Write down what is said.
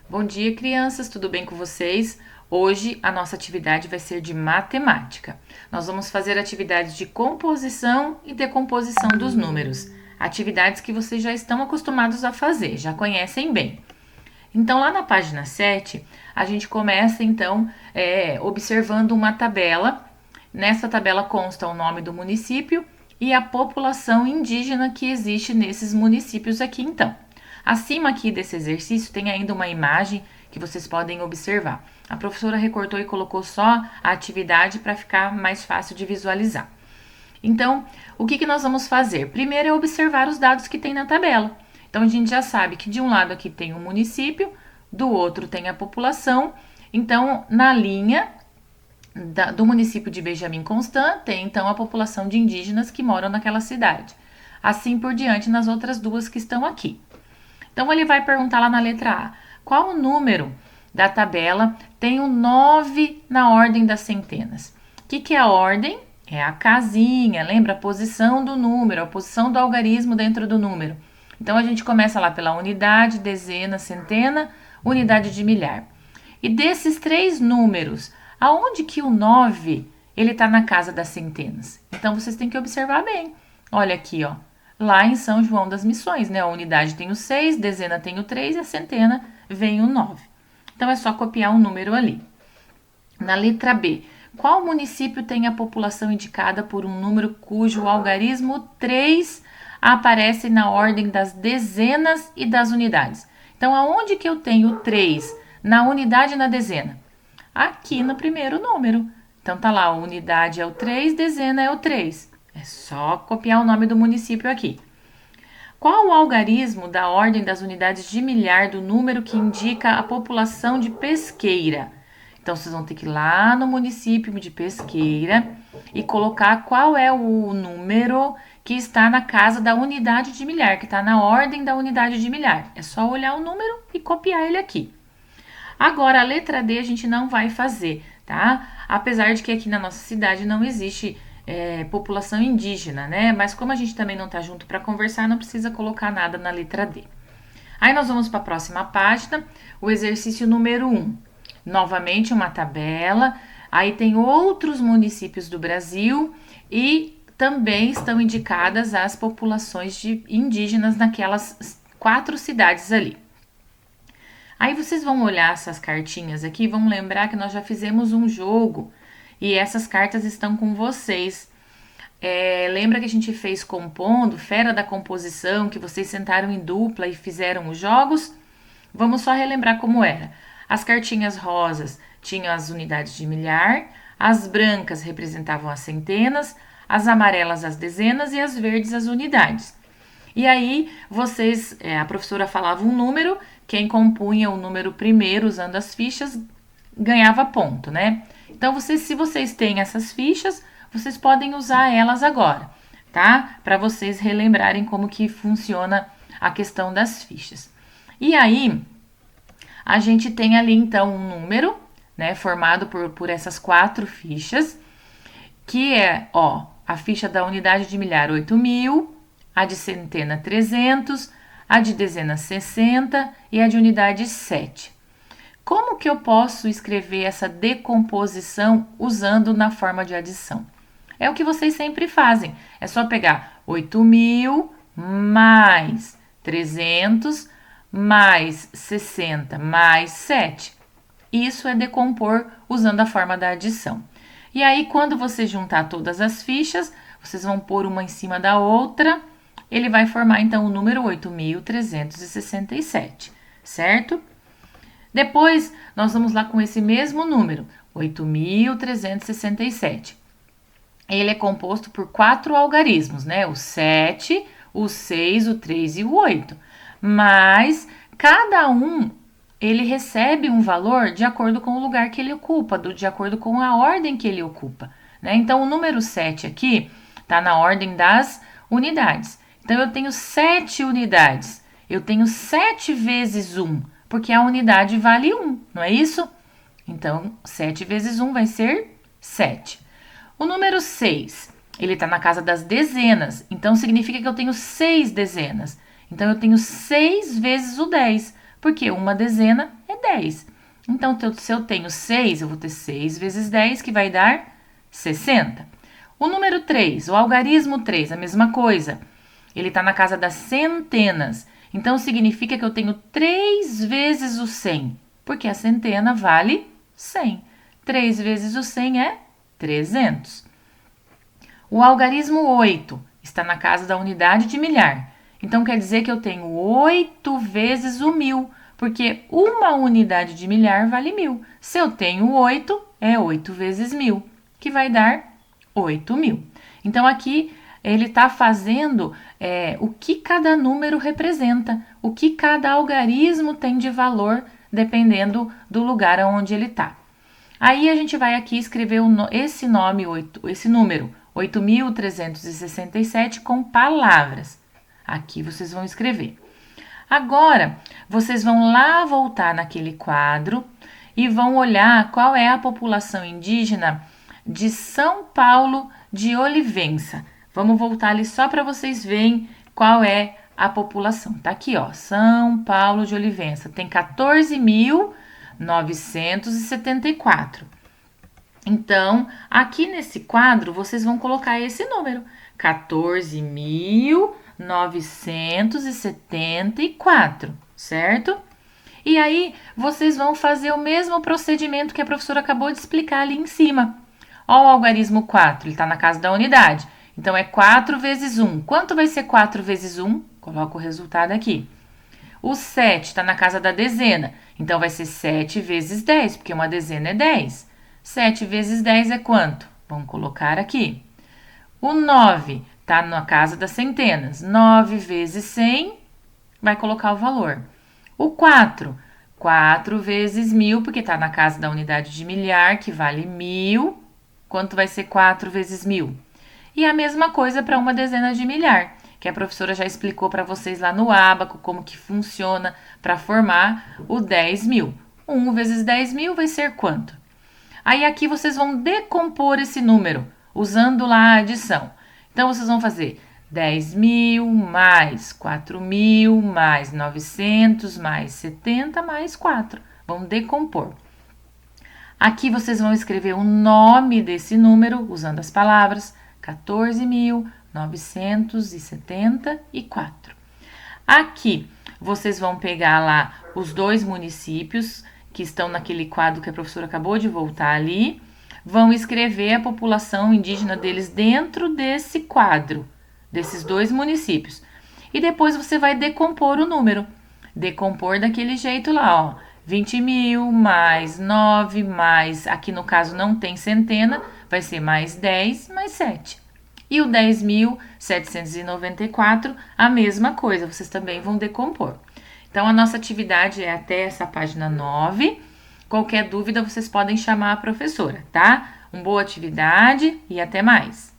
Bom dia, crianças, tudo bem com vocês? Hoje a nossa atividade vai ser de matemática. Nós vamos fazer atividades de composição e decomposição dos números. Atividades que vocês já estão acostumados a fazer, já conhecem bem. Então, lá na página 7, a gente começa então observando uma tabela. Nessa tabela consta o nome do município e a população indígena que existe nesses municípios aqui então. Acima aqui desse exercício tem ainda uma imagem que vocês podem observar. A professora recortou e colocou só a atividade para ficar mais fácil de visualizar. Então, o que nós vamos fazer? Primeiro é observar os dados que tem na tabela. Então, a gente já sabe que de um lado aqui tem o município, do outro tem a população. Então, na linha do município de Benjamin Constant, tem então a população de indígenas que moram naquela cidade. Assim por diante nas outras duas que estão aqui. Então, ele vai perguntar lá na letra A, qual o número da tabela tem o 9 na ordem das centenas? O que é a ordem? É a casinha, lembra? A posição do número, a posição do algarismo dentro do número. Então, a gente começa lá pela unidade, dezena, centena, unidade de milhar. E desses três números, aonde que o 9 ele está na casa das centenas? Então, vocês têm que observar bem. Olha aqui, ó. Lá em São João das Missões, né? A unidade tem o 6, dezena tem o 3 e a centena vem o 9. Então, é só copiar um número ali. Na letra B, qual município tem a população indicada por um número cujo algarismo 3 aparece na ordem das dezenas e das unidades? Então, aonde que eu tenho 3 na unidade e na dezena? Aqui no primeiro número. Então, tá lá, a unidade é o 3, dezena é o 3. É só copiar o nome do município aqui. Qual o algarismo da ordem das unidades de milhar do número que indica a população de Pesqueira? Então, vocês vão ter que ir lá no município de Pesqueira e colocar qual é o número que está na casa da unidade de milhar, que está na ordem da unidade de milhar. É só olhar o número e copiar ele aqui. Agora, a letra D a gente não vai fazer, tá? Apesar de que aqui na nossa cidade não existe população indígena, né? Mas como a gente também não tá junto para conversar, não precisa colocar nada na letra D. Aí nós vamos para a próxima página, o exercício número 1. Novamente uma tabela, aí tem outros municípios do Brasil e também estão indicadas as populações de indígenas naquelas 4 cidades ali. Aí vocês vão olhar essas cartinhas aqui e vão lembrar que nós já fizemos um jogo e essas cartas estão com vocês. Lembra que a gente fez compondo, fera da composição, que vocês sentaram em dupla e fizeram os jogos? Vamos só relembrar como era. As cartinhas rosas tinham as unidades de milhar, as brancas representavam as centenas, as amarelas as dezenas e as verdes as unidades. E aí, a professora falava um número, quem compunha o número primeiro usando as fichas ganhava ponto, né? Então, se vocês têm essas fichas, vocês podem usar elas agora, tá? Para vocês relembrarem como que funciona a questão das fichas. E aí, a gente tem ali, então, um número, né? Formado por essas 4 fichas, que é, ó, a ficha da unidade de milhar, 8.000, a de centena, 300, a de dezena, 60 e a de unidade, 7. Como que eu posso escrever essa decomposição usando na forma de adição? É o que vocês sempre fazem. É só pegar 8.000 mais 300 mais 60 mais 7. Isso é decompor usando a forma da adição. E aí, quando você juntar todas as fichas, vocês vão pôr uma em cima da outra. Ele vai formar, então, o número 8.367, certo? Depois, nós vamos lá com esse mesmo número, 8.367. Ele é composto por 4 algarismos, né? O 7, o 6, o 3 e o 8. Mas, cada um, ele recebe um valor de acordo com o lugar que ele ocupa, de acordo com a ordem que ele ocupa, né? Então, o número 7 aqui está na ordem das unidades. Então, eu tenho 7 unidades. Eu tenho 7 vezes 1, porque a unidade vale 1, não é isso? Então, 7 vezes 1 vai ser 7. O número 6, ele está na casa das dezenas. Então, significa que eu tenho 6 dezenas. Então, eu tenho 6 vezes o 10, porque uma dezena é 10. Então, se eu tenho 6, eu vou ter 6 vezes 10, que vai dar 60. O número 3, o algarismo 3, a mesma coisa. Ele está na casa das centenas. Então, significa que eu tenho 3 vezes o 100, porque a centena vale 100. 3 vezes o 100 é 300. O algarismo 8 está na casa da unidade de milhar. Então, quer dizer que eu tenho 8 vezes o 1000, porque uma unidade de milhar vale 1000. Se eu tenho 8, é 8 vezes 1000, que vai dar 8.000. Então, aqui ele está fazendo o que cada número representa, o que cada algarismo tem de valor, dependendo do lugar onde ele está. Aí a gente vai aqui escrever esse número, 8.367, com palavras. Aqui vocês vão escrever. Agora, vocês vão lá voltar naquele quadro e vão olhar qual é a população indígena de São Paulo de Olivença. Vamos voltar ali só para vocês verem qual é a população. Tá aqui, ó, São Paulo de Olivença. Tem 14.974. Então, aqui nesse quadro, vocês vão colocar esse número, 14.974, certo? E aí, vocês vão fazer o mesmo procedimento que a professora acabou de explicar ali em cima. Ó, o algarismo 4, ele está na casa da unidade. Então, é 4 vezes 1. Quanto vai ser 4 vezes 1? Coloca o resultado aqui. O 7 está na casa da dezena. Então, vai ser 7 vezes 10, porque uma dezena é 10. 7 vezes 10 é quanto? Vamos colocar aqui. O 9 está na casa das centenas. 9 vezes 100, vai colocar o valor. O 4 vezes 1000, porque está na casa da unidade de milhar, que vale 1000. Quanto vai ser 4 vezes 1000? E a mesma coisa para uma dezena de milhar, que a professora já explicou para vocês lá no ábaco, como que funciona para formar o 10.000. 1 vezes 10.000 vai ser quanto? Aí aqui vocês vão decompor esse número, usando lá a adição. Então, vocês vão fazer 10.000 mais 4.000 mais 900 mais 70 mais 4. Vão decompor. Aqui vocês vão escrever o nome desse número, usando as palavras 14.974. Aqui vocês vão pegar lá os dois municípios que estão naquele quadro que a professora acabou de voltar ali, vão escrever a população indígena deles dentro desse quadro, desses dois municípios. E depois você vai decompor o número. Decompor daquele jeito lá, ó. 20.000 mais 9 mais, aqui no caso não tem centena, vai ser mais 10 mais 7. E o 10.794, a mesma coisa, vocês também vão decompor. Então, a nossa atividade é até essa página 9. Qualquer dúvida, vocês podem chamar a professora, tá? Uma boa atividade e até mais!